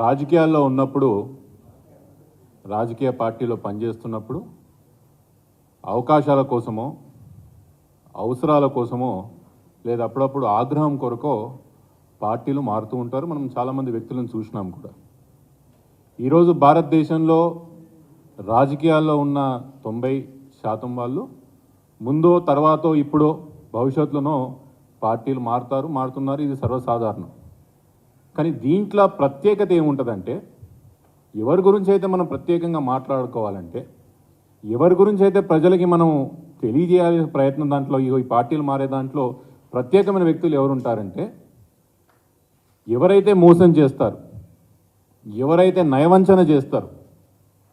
రాజకీయాల్లో ఉన్నప్పుడు రాజకీయ పార్టీలో పనిచేస్తున్నప్పుడు అవకాశాల కోసమో అవసరాల కోసమో లేదా అప్పుడప్పుడు ఆగ్రహం కొరకో పార్టీలు మారుతూ ఉంటారు. మనం చాలామంది వ్యక్తులను చూసినాం కూడా. ఈరోజు భారతదేశంలో రాజకీయాల్లో ఉన్న 90% వాళ్ళు ముందో తర్వాతో ఇప్పుడో భవిష్యత్తులోనో పార్టీలు మారుతున్నారు. ఇది సర్వసాధారణం. కానీ దీంట్లో ప్రత్యేకత ఏముంటుందంటే, ఎవరి గురించి అయితే మనం ప్రత్యేకంగా మాట్లాడుకోవాలంటే, ఎవరి గురించి అయితే ప్రజలకి మనం తెలియజేయాల్సిన ప్రయత్నం దాంట్లో ఈ పార్టీలు మారే దాంట్లో ప్రత్యేకమైన వ్యక్తులు ఎవరు ఉంటారంటే, ఎవరైతే మోసం చేస్తారు, ఎవరైతే నయవంచన చేస్తారు,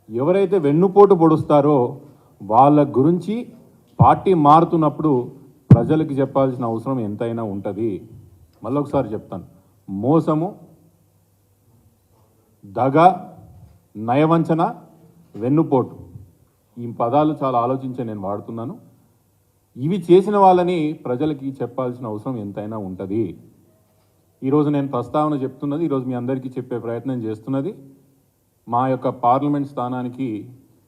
ఎవరైతే వెన్నుపోటు పొడుస్తారో వాళ్ళ గురించి పార్టీ మారుతున్నప్పుడు ప్రజలకి చెప్పాల్సిన అవసరం ఎంతైనా ఉంటుంది. మళ్ళొకసారి చెప్తాను, మోసము, దగ, నయవంచన, వెన్నుపోటు, ఈ పదాలు చాలా ఆలోచించే నేను వాడుతున్నాను. ఇవి చేసిన వాళ్ళని ప్రజలకి చెప్పాల్సిన అవసరం ఎంతైనా ఉంటుంది. ఈరోజు నేను ప్రస్తావన చెప్తున్నది, ఈరోజు మీ అందరికీ చెప్పే ప్రయత్నం చేస్తున్నది, మా యొక్క పార్లమెంట్ స్థానానికి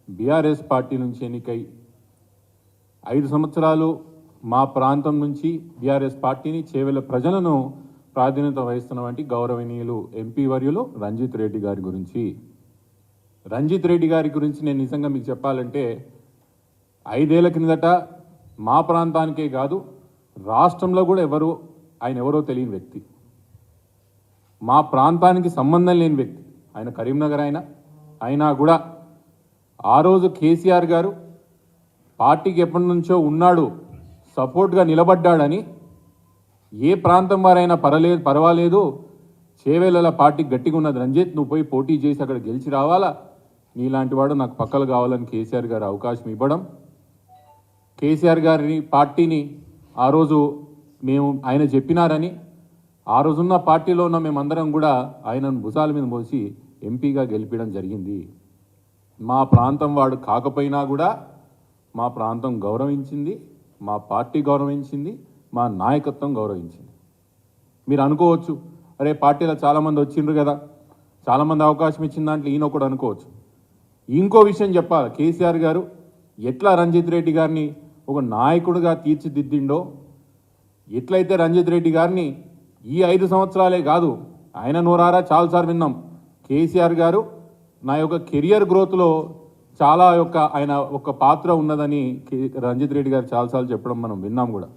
బీఆర్ఎస్ పార్టీ నుంచి ఎన్నికై 5 సంవత్సరాలు మా ప్రాంతం నుంచి బీఆర్ఎస్ పార్టీని చేవెళ్ళ ప్రజలను ప్రాధాన్యత వహిస్తున్నటువంటి గౌరవనీయులు ఎంపీ వర్యులు రంజిత్ రెడ్డి గారి గురించి. రంజిత్ రెడ్డి గారి గురించి నేను నిజంగా మీకు చెప్పాలంటే, 5 ఏళ్ల కిందట మా ప్రాంతానికే కాదు రాష్ట్రంలో కూడా ఆయన ఎవరో తెలియని వ్యక్తి, మా ప్రాంతానికి సంబంధం లేని వ్యక్తి. ఆయన కరీంనగర్ అయినా కూడా ఆ రోజు కేసీఆర్ గారు పార్టీకి ఎప్పటి నుంచో ఉన్నాడు, సపోర్ట్గా నిలబడ్డాడని, ఏ ప్రాంతం వారైనా పర్వాలేదు, చేవేళ్ళ పార్టీ గట్టిగా ఉన్నది రంజిత్, నువ్వు పోయి పోటీ చేసి అక్కడ గెలిచి రావాలా, నీలాంటి వాడు నాకు పక్కలు కావాలని కేసీఆర్ గారు అవకాశం ఇవ్వడం, కేసీఆర్ గారిని పార్టీని ఆ రోజు ఆయన చెప్పినారని ఆ రోజున్న పార్టీలో ఉన్న మేమందరం కూడా ఆయనను భుజాల మీద మోసి ఎంపీగా గెలిపించడం జరిగింది. మా ప్రాంతం వాడు కాకపోయినా కూడా మా ప్రాంతం గౌరవించింది, మా పార్టీ గౌరవించింది, మా నాయకత్వం గౌరవించింది. మీరు అనుకోవచ్చు, అరే పార్టీలో చాలామంది వచ్చిండ్రు కదా, చాలామంది అవకాశం ఇచ్చిన దాంట్లో ఈయన కూడా అనుకోవచ్చు. ఇంకో విషయం చెప్పాలి, కేసీఆర్ గారు ఎట్లా రంజిత్ రెడ్డి గారిని ఒక నాయకుడిగా తీర్చిదిద్దిండో, ఎట్లయితే రంజిత్ రెడ్డి గారిని ఈ 5 సంవత్సరాలే కాదు, ఆయన నోరారా చాలాసార్లు విన్నాం, కేసీఆర్ గారు నా యొక్క కెరియర్ గ్రోత్లో చాలా ఆయన ఒక పాత్ర ఉన్నదని రంజిత్ రెడ్డి గారు చాలాసార్లు చెప్పడం మనం విన్నాం కూడా.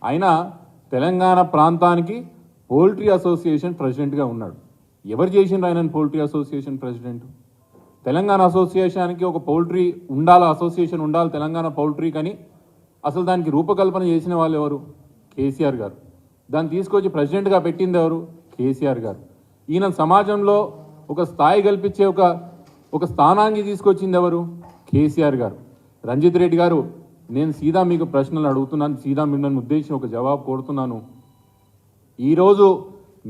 ఆయన తెలంగాణ ప్రాంతానికి పౌల్ట్రీ అసోసియేషన్ ప్రెసిడెంట్గా ఉన్నాడు. ఎవరు చేసిండ్రు ఆయనను పౌల్ట్రీ అసోసియేషన్ ప్రెసిడెంట్? తెలంగాణ అసోసియేషన్కి ఒక పౌల్ట్రీ అసోసియేషన్ ఉండాలి తెలంగాణ పౌల్ట్రీ కానీ అసలు దానికి రూపకల్పన చేసిన వాళ్ళు ఎవరు? కేసీఆర్ గారు. దాన్ని తీసుకొచ్చి ప్రెసిడెంట్గా పెట్టింది ఎవరు? కేసీఆర్ గారు. ఈయన సమాజంలో ఒక స్థాయి కల్పించే ఒక స్థానాన్ని తీసుకొచ్చింది ఎవరు? కేసీఆర్ గారు. రంజిత్ రెడ్డి గారు, నేను సీదా మీకు ప్రశ్నలు అడుగుతున్నాను, సీదా మిమ్మల్ని ఉద్దేశించి ఒక జవాబు కోరుతున్నాను. ఈరోజు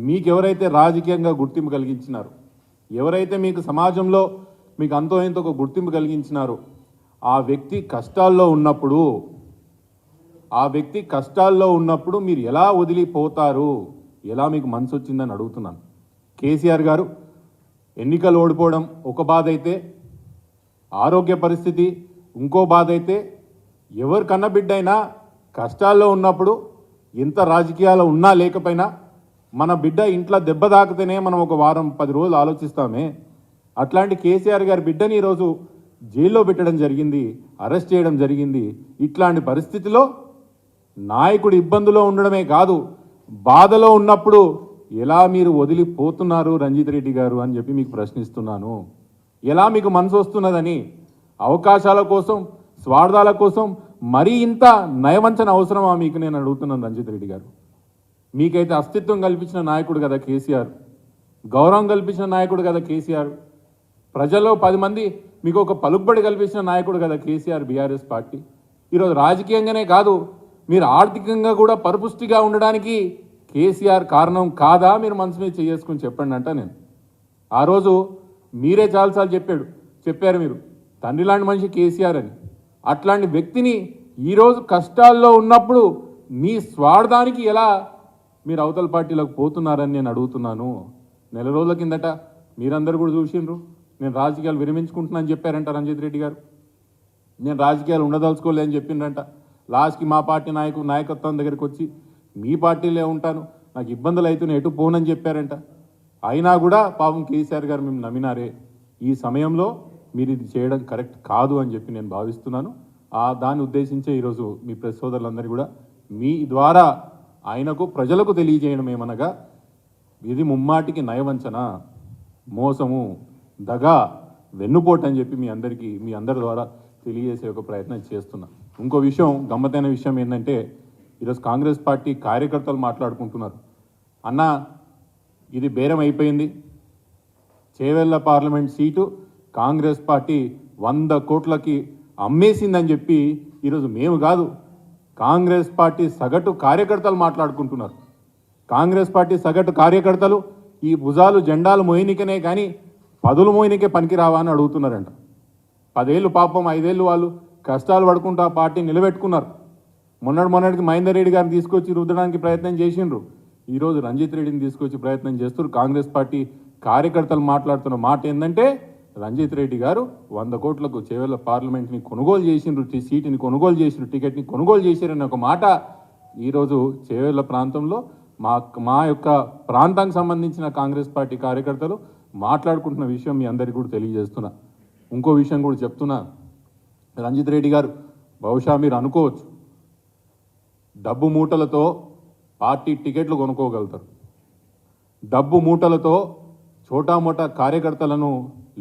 మీకు ఎవరైతే రాజకీయంగా గుర్తింపు కలిగించినారు, ఎవరైతే మీకు సమాజంలో మీకు అంతో ఎంతో ఒక గుర్తింపు కలిగించినారో, ఆ వ్యక్తి కష్టాల్లో ఉన్నప్పుడు మీరు ఎలా వదిలిపోతారు, ఎలా మీకు మనసు వచ్చిందని అడుగుతున్నాను. కేసీఆర్ గారు ఎన్నికలు ఓడిపోవడం ఒక బాధ అయితే, ఆరోగ్య పరిస్థితి ఇంకో బాధ అయితే, ఎవరు కన్నబిడ్డైనా కష్టాల్లో ఉన్నప్పుడు ఎంత రాజకీయాలు ఉన్నా లేకపోయినా మన బిడ్డ ఇంట్లో దెబ్బ తాకితేనే మనం ఒక వారం 10 రోజులు ఆలోచిస్తామే. అట్లాంటి కేసీఆర్ గారి బిడ్డని ఈరోజు జైల్లో పెట్టడం జరిగింది, అరెస్ట్ చేయడం జరిగింది. ఇట్లాంటి పరిస్థితిలో నాయకుడు ఇబ్బందులో ఉండడమే కాదు, బాధలో ఉన్నప్పుడు ఎలా మీరు వదిలిపోతున్నారు రంజిత్ రెడ్డి గారు అని చెప్పి మీకు ప్రశ్నిస్తున్నాను. ఎలా మీకు మనసు వస్తున్నదని, అవకాశాల కోసం, స్వార్థాల కోసం మరీ ఇంత నయవంచన అవసరమా మీకు నేను అడుగుతున్నాను రంజిత్ రెడ్డి గారు. మీకైతే అస్తిత్వం కల్పించిన నాయకుడు కదా కేసీఆర్, గౌరవం కల్పించిన నాయకుడు కదా కేసీఆర్, ప్రజల్లో 10 మంది మీకు ఒక పలుకుబడి కల్పించిన నాయకుడు కదా కేసీఆర్ బీఆర్ఎస్ పార్టీ. ఈరోజు రాజకీయంగానే కాదు, మీరు ఆర్థికంగా కూడా పరిపుష్టిగా ఉండడానికి కేసీఆర్ కారణం కాదా? మీరు మనసు మీద చేసుకుని చెప్పండి అంట. నేను ఆ రోజు మీరే చాలాసార్లు చెప్పారు మీరు తండ్రి లాంటి మనిషి కేసీఆర్ అని. అట్లాంటి వ్యక్తిని ఈరోజు కష్టాల్లో ఉన్నప్పుడు మీ స్వార్థానికి ఎలా మీరు అవతల పార్టీలోకి పోతున్నారని నేను అడుగుతున్నాను. నెల రోజుల కిందట మీరందరూ కూడా చూసిండ్రు. నేను రాజకీయాలు విరమించుకుంటున్నానని చెప్పారంట రంజిత్ రెడ్డి గారు. నేను రాజకీయాలు ఉండదలుచుకోలేదని చెప్పిండ్రంట. లాస్ట్కి మా పార్టీ నాయకత్వం దగ్గరికి వచ్చి మీ పార్టీలో ఉంటాను, నాకు ఇబ్బందులు అవుతున్నాయి, ఎటు పోనని చెప్పారంట. అయినా కూడా పాపం కేసీఆర్ గారు మేము నమ్మినారే. ఈ సమయంలో మీరు ఇది చేయడం కరెక్ట్ కాదు అని చెప్పి నేను భావిస్తున్నాను. దాన్ని ఉద్దేశించే ఈరోజు మీ ప్రెస్ సోదరులందరూ కూడా మీ ద్వారా ఆయనకు ప్రజలకు తెలియజేయడం ఏమనగా, ఇది ముమ్మాటికి నయవంచన, మోసము, దగా, వెన్నుపోటు అని చెప్పి మీ అందరి ద్వారా తెలియజేసే ఒక ప్రయత్నం చేస్తున్నా. ఇంకో విషయం, గమ్మతైన విషయం ఏంటంటే, ఈరోజు కాంగ్రెస్ పార్టీ కార్యకర్తలు మాట్లాడుకుంటున్నారు, అన్నా ఇది బేరం అయిపోయింది, Chevella parliament seat Congress party 100 కోట్లకి అమ్మేసిందని చెప్పి ఈరోజు మేము కాదు, కాంగ్రెస్ పార్టీ సగటు కార్యకర్తలు మాట్లాడుకుంటున్నారు. కాంగ్రెస్ పార్టీ సగటు కార్యకర్తలు ఈ భుజాలు జెండాలు మోయినికనే కానీ పదులు మోయినికే పనికిరావా అని అడుగుతున్నారంట. 10 ఏళ్ళు పాపం, 5 ఏళ్ళు వాళ్ళు కష్టాలు పడుకుంటూ ఆ పార్టీ నిలబెట్టుకున్నారు. మొన్నటికి మహేందర్ రెడ్డి గారిని తీసుకొచ్చి రుద్దడానికి ప్రయత్నం చేసిండ్రు. ఈరోజు రంజిత్ రెడ్డిని తీసుకొచ్చి ప్రయత్నం చేస్తారు. కాంగ్రెస్ పార్టీ కార్యకర్తలు మాట్లాడుతున్న మాట ఏంటంటే, రంజిత్ రెడ్డి గారు 100 కోట్లకు చేవెళ్ళ పార్లమెంట్ని కొనుగోలు చేసిండ్రు, సీటుని కొనుగోలు చేసిండ్రు, టికెట్ని కొనుగోలు చేశారని ఒక మాట ఈరోజు చేవెళ్ళ ప్రాంతంలో మా యొక్క ప్రాంతానికి సంబంధించిన కాంగ్రెస్ పార్టీ కార్యకర్తలు మాట్లాడుకుంటున్న విషయం మీ అందరికీ కూడా తెలియజేస్తున్నా. ఇంకో విషయం కూడా చెప్తున్నా, రంజిత్ రెడ్డి గారు బహుశా మీరు అనుకోవచ్చు, డబ్బు మూటలతో పార్టీ టికెట్లు కొనుక్కోగలుగుతారు, డబ్బు మూటలతో చోటామోటా కార్యకర్తలను,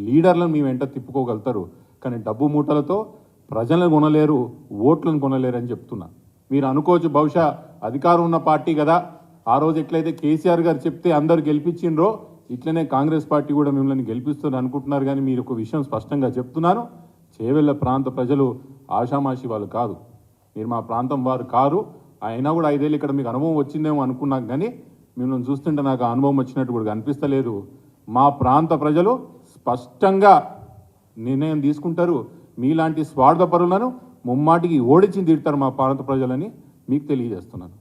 లీడర్లను మీ వెంట తిప్పుకోగలుగుతారు, కానీ డబ్బు మూటలతో ప్రజలను కొనలేరు, ఓట్లను కొనలేరు అని చెప్తున్నా. మీరు అనుకోవచ్చు బహుశా అధికారం ఉన్న పార్టీ కదా, ఆ రోజు ఎట్లయితే కేసీఆర్ గారు చెప్తే అందరు గెలిపించిండ్రో ఇట్లనే కాంగ్రెస్ పార్టీ కూడా మిమ్మల్ని గెలిపిస్తుంది అనుకుంటున్నారు. కానీ మీరు ఒక విషయం స్పష్టంగా చెప్తున్నాను, చేవెళ్ళ ప్రాంత ప్రజలు ఆషామాషి వాళ్ళు కాదు, మీరు మా ప్రాంతం వారు కారు. అయినా కూడా 5 ఏళ్ళు ఇక్కడ మీకు అనుభవం వచ్చిందేమో అనుకున్నాం, కానీ మిమ్మల్ని చూస్తుంటే నాకు ఆ అనుభవం వచ్చినట్టు కూడా కనిపిస్తలేదు. మా ప్రాంత ప్రజలు స్పష్టంగా నిర్ణయం తీసుకుంటారు. మీలాంటి స్వార్థపరులను ముమ్మాటికి ఓడించి తీరుతారు మా ప్రాంత ప్రజలని మీకు తెలియజేస్తున్నాను.